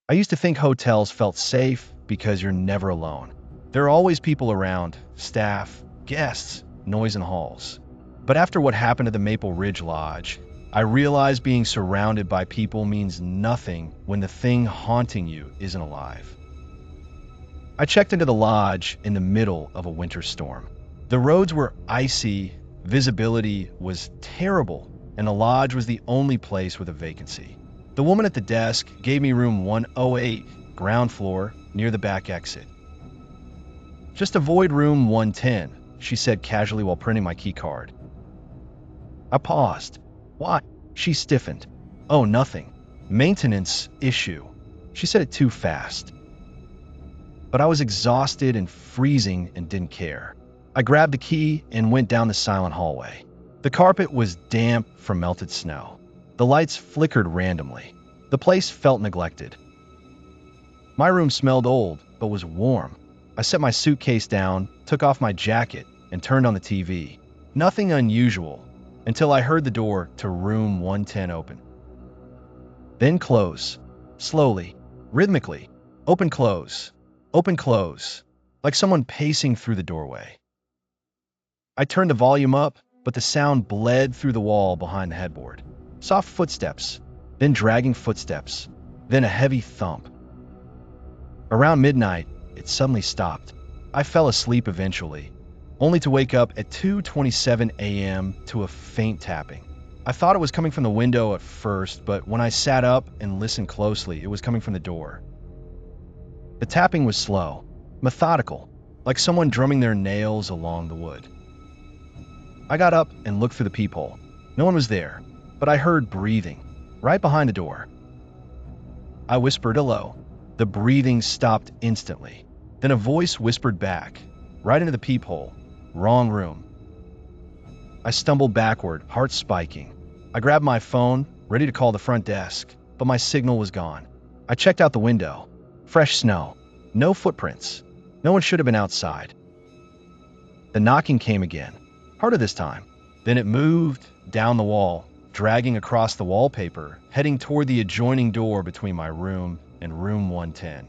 I used to think hotels felt safe because you're never alone. There are always people around, staff, guests, noise in halls. But after what happened to the Maple Ridge Lodge, I realized being surrounded by people means nothing when the thing haunting you isn't alive. I checked into the lodge in the middle of a winter storm. The roads were icy, visibility was terrible, and the lodge was the only place with a vacancy. The woman at the desk gave me room 108, ground floor, near the back exit. "Just avoid room 110, she said casually while printing my key card. I paused. "Why?" She stiffened. "Oh, nothing. Maintenance issue." She said it too fast. But I was exhausted and freezing and didn't care. I grabbed the key and went down the silent hallway. The carpet was damp from melted snow. The lights flickered randomly. The place felt neglected. My room smelled old, but was warm. I set my suitcase down, took off my jacket, and turned on the TV. Nothing unusual, until I heard the door to room 110 open. Then close, slowly, rhythmically. Open, close, like someone pacing through the doorway. I turned the volume up, but the sound bled through the wall behind the headboard. Soft footsteps, then dragging footsteps, then a heavy thump. Around midnight, it suddenly stopped. I fell asleep eventually, only to wake up at 2:27 a.m. to a faint tapping. I thought it was coming from the window at first, but when I sat up and listened closely, it was coming from the door. The tapping was slow, methodical, like someone drumming their nails along the wood. I got up and looked through the peephole. No one was there, but I heard breathing, right behind the door. I whispered hello. The breathing stopped instantly. Then a voice whispered back, right into the peephole, "Wrong room." I stumbled backward, heart spiking. I grabbed my phone, ready to call the front desk, but my signal was gone. I checked out the window. Fresh snow. No footprints. No one should have been outside. The knocking came again, harder this time. Then it moved down the wall, dragging across the wallpaper, heading toward the adjoining door between my room and room 110.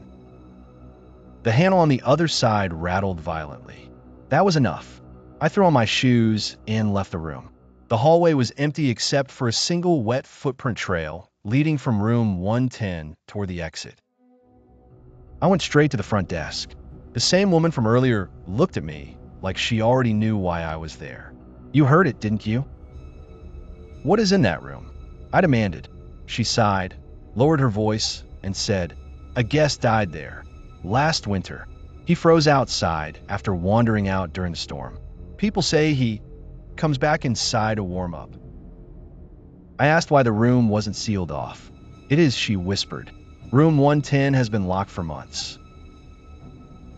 The handle on the other side rattled violently. That was enough. I threw on my shoes and left the room. The hallway was empty except for a single wet footprint trail leading from room 110 toward the exit. I went straight to the front desk. The same woman from earlier looked at me like she already knew why I was there. "You heard it, didn't you?" "What is in that room?" I demanded. She sighed, lowered her voice, and said, "A guest died there. Last winter. He froze outside after wandering out during the storm. People say he comes back inside to warm up." I asked why the room wasn't sealed off. "It is," she whispered. "Room 110 has been locked for months."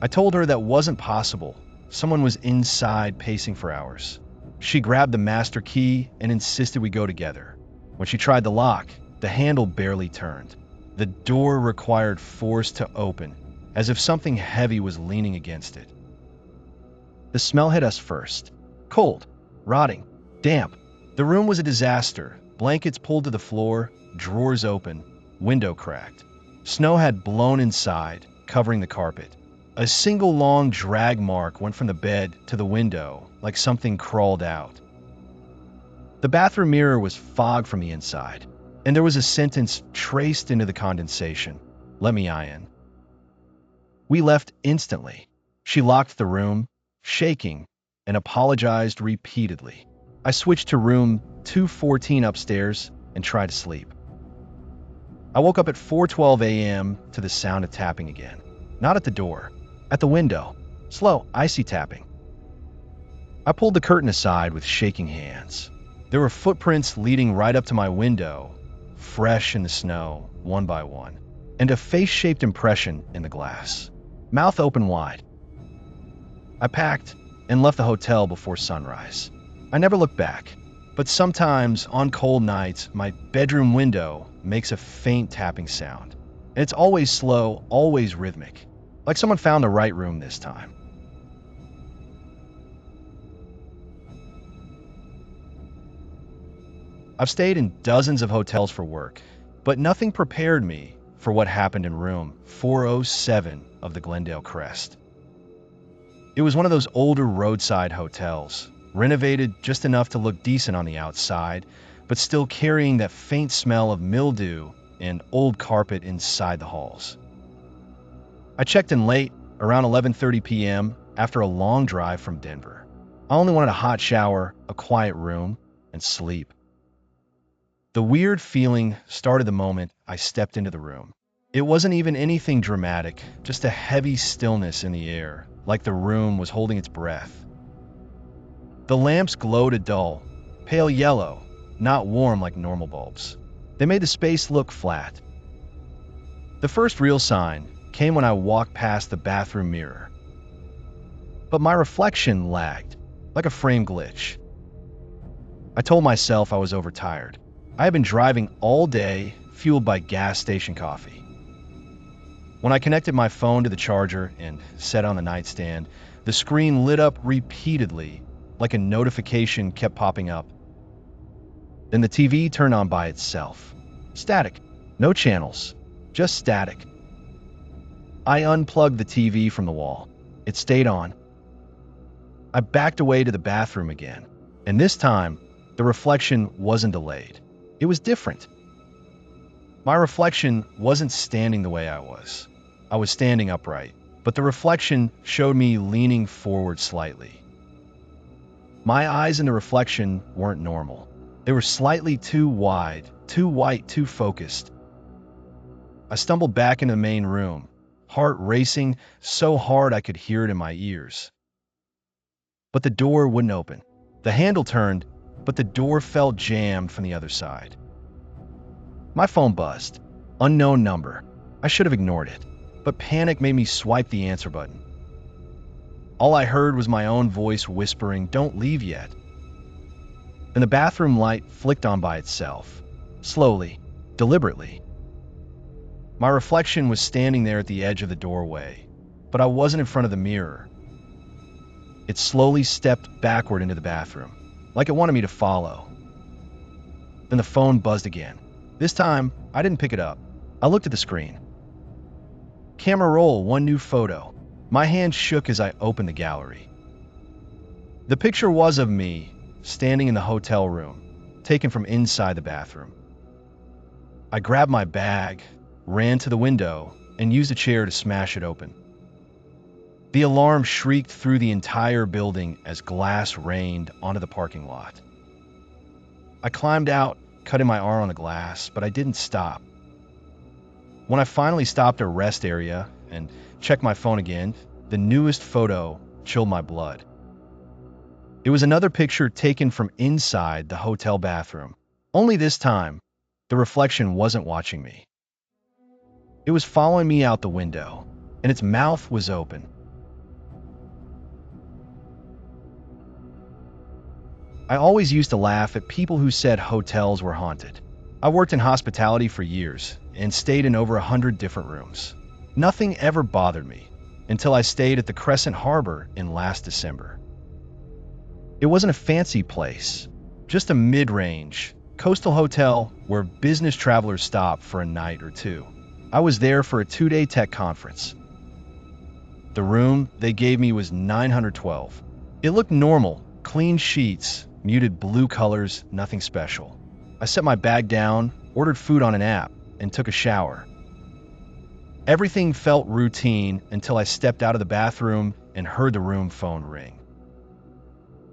I told her that wasn't possible. Someone was inside pacing for hours. She grabbed the master key and insisted we go together. When she tried the lock, the handle barely turned. The door required force to open, as if something heavy was leaning against it. The smell hit us first. Cold, rotting, damp. The room was a disaster. Blankets pulled to the floor, drawers open, window cracked. Snow had blown inside, covering the carpet. A single long drag mark went from the bed to the window, like something crawled out. The bathroom mirror was fogged from the inside, and there was a sentence traced into the condensation. "Let me in." We left instantly. She locked the room, shaking, and apologized repeatedly. I switched to room 214 upstairs and tried to sleep. I woke up at 4:12 a.m. to the sound of tapping again. Not at the door, at the window. Slow, icy tapping. I pulled the curtain aside with shaking hands. There were footprints leading right up to my window, fresh in the snow, one by one, and a face-shaped impression in the glass. Mouth open wide. I packed and left the hotel before sunrise. I never looked back, but sometimes on cold nights, my bedroom window makes a faint tapping sound. And it's always slow, always rhythmic, like someone found the right room this time. I've stayed in dozens of hotels for work, but nothing prepared me for what happened in room 407 of the Glendale Crest. It was one of those older roadside hotels, renovated just enough to look decent on the outside, but still carrying that faint smell of mildew and old carpet inside the halls. I checked in late, around 11:30 p.m., after a long drive from Denver. I only wanted a hot shower, a quiet room, and sleep. The weird feeling started the moment I stepped into the room. It wasn't even anything dramatic, just a heavy stillness in the air, like the room was holding its breath. The lamps glowed a dull, pale yellow, not warm like normal bulbs. They made the space look flat. The first real sign came when I walked past the bathroom mirror. But my reflection lagged, like a frame glitch. I told myself I was overtired. I had been driving all day, fueled by gas station coffee. When I connected my phone to the charger and set on the nightstand, the screen lit up repeatedly, like a notification kept popping up. Then the TV turned on by itself. Static. No channels. Just static. I unplugged the TV from the wall. It stayed on. I backed away to the bathroom again, and this time, the reflection wasn't delayed. It was different. My reflection wasn't standing the way I was. I was standing upright, but the reflection showed me leaning forward slightly. My eyes in the reflection weren't normal. They were slightly too wide, too white, too focused. I stumbled back into the main room, heart racing so hard I could hear it in my ears. But the door wouldn't open. The handle turned, but the door felt jammed from the other side. My phone buzzed. Unknown number. I should have ignored it, but panic made me swipe the answer button. All I heard was my own voice whispering, "Don't leave yet." And the bathroom light flicked on by itself, slowly, deliberately. My reflection was standing there at the edge of the doorway, but I wasn't in front of the mirror. It slowly stepped backward into the bathroom, like it wanted me to follow. Then the phone buzzed again. This time, I didn't pick it up. I looked at the screen. Camera roll, one new photo. My hand shook as I opened the gallery. The picture was of me, standing in the hotel room, taken from inside the bathroom. I grabbed my bag, ran to the window, and used a chair to smash it open. The alarm shrieked through the entire building as glass rained onto the parking lot. I climbed out, cutting my arm on the glass, but I didn't stop. When I finally stopped at a rest area and checked my phone again, the newest photo chilled my blood. It was another picture taken from inside the hotel bathroom. Only this time, the reflection wasn't watching me. It was following me out the window, and its mouth was open. I always used to laugh at people who said hotels were haunted. I worked in hospitality for years and stayed in over 100 different rooms. Nothing ever bothered me until I stayed at the Crescent Harbor in last December. It wasn't a fancy place, just a mid-range, coastal hotel where business travelers stop for a night or two. I was there for a 2-day tech conference. The room they gave me was 912. It looked normal, clean sheets, muted blue colors, nothing special. I set my bag down, ordered food on an app, and took a shower. Everything felt routine until I stepped out of the bathroom and heard the room phone ring.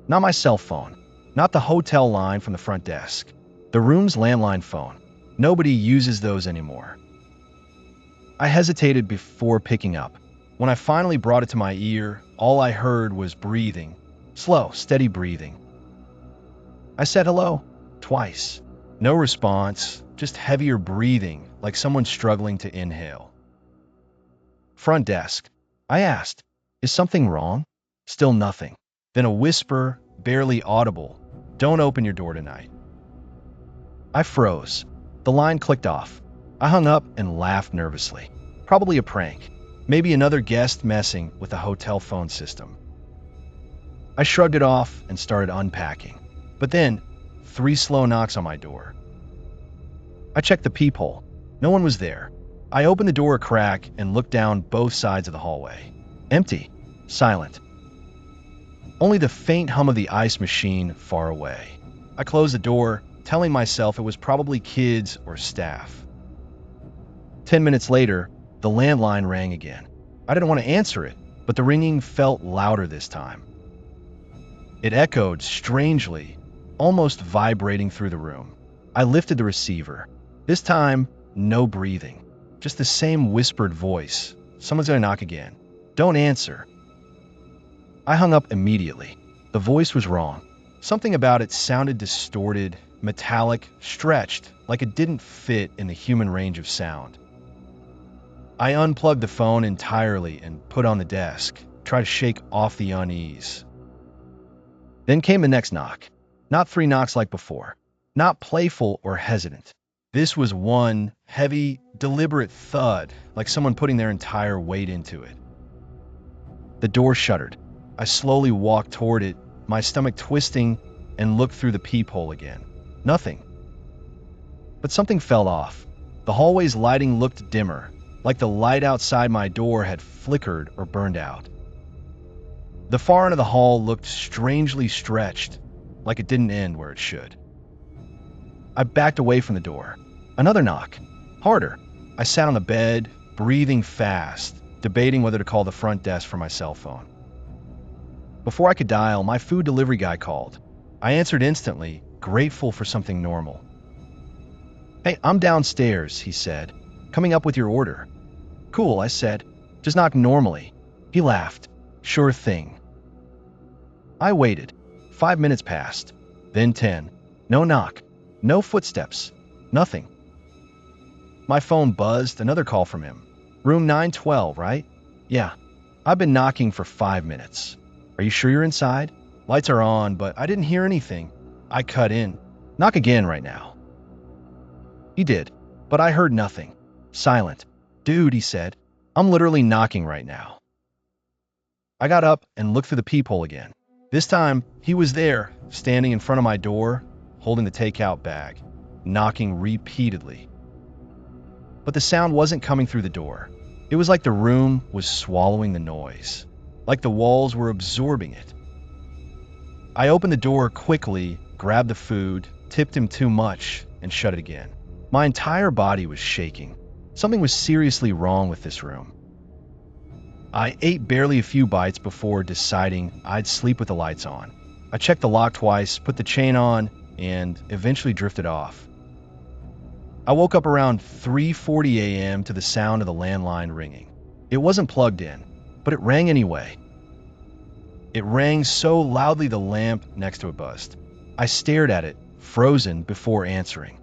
Not my cell phone, not the hotel line from the front desk. The room's landline phone. Nobody uses those anymore. I hesitated before picking up. When I finally brought it to my ear, all I heard was breathing. Slow, steady breathing. I said hello, twice. No response, just heavier breathing, like someone struggling to inhale. Front desk. I asked, "Is something wrong?" Still nothing. Then a whisper, barely audible, "Don't open your door tonight." I froze. The line clicked off. I hung up and laughed nervously. Probably a prank. Maybe another guest messing with the hotel phone system. I shrugged it off and started unpacking. But then, 3 slow knocks on my door. I checked the peephole. No one was there. I opened the door a crack and looked down both sides of the hallway. Empty. Silent. Only the faint hum of the ice machine far away. I closed the door, telling myself it was probably kids or staff. 10 minutes later, the landline rang again. I didn't want to answer it, but the ringing felt louder this time. It echoed strangely, almost vibrating through the room. I lifted the receiver. This time, no breathing. Just the same whispered voice. Someone's gonna knock again. Don't answer. I hung up immediately. The voice was wrong. Something about it sounded distorted, metallic, stretched, like it didn't fit in the human range of sound. I unplugged the phone entirely and put on the desk, tried to shake off the unease. Then came the next knock. Not 3 knocks like before. Not playful or hesitant. This was one heavy, deliberate thud, like someone putting their entire weight into it. The door shuttered. I slowly walked toward it, my stomach twisting, and looked through the peephole again. Nothing. But something fell off. The hallway's lighting looked dimmer, like the light outside my door had flickered or burned out. The far end of the hall looked strangely stretched, like it didn't end where it should. I backed away from the door. Another knock. Harder. I sat on the bed, breathing fast, debating whether to call the front desk from my cell phone. Before I could dial, my food delivery guy called. I answered instantly, grateful for something normal. "Hey, I'm downstairs," he said. "Coming up with your order." "Cool," I said. "Just knock normally." He laughed. "Sure thing." I waited. 5 minutes passed. Then 10. No knock. No footsteps. Nothing. My phone buzzed, another call from him. "Room 912, right?" "Yeah. I've been knocking for 5 minutes. Are you sure you're inside? Lights are on, but I didn't hear anything." I cut in. "Knock again right now." He did, but I heard nothing. Silent. "Dude," he said, "I'm literally knocking right now." I got up and looked through the peephole again. This time, he was there, standing in front of my door, holding the takeout bag, knocking repeatedly. But the sound wasn't coming through the door. It was like the room was swallowing the noise, like the walls were absorbing it. I opened the door quickly, grabbed the food, tipped him too much, and shut it again. My entire body was shaking. Something was seriously wrong with this room. I ate barely a few bites before deciding I'd sleep with the lights on. I checked the lock twice, put the chain on, and eventually drifted off. I woke up around 3:40 a.m. to the sound of the landline ringing. It wasn't plugged in, but it rang anyway. It rang so loudly the lamp next to it buzzed. I stared at it, frozen, before answering.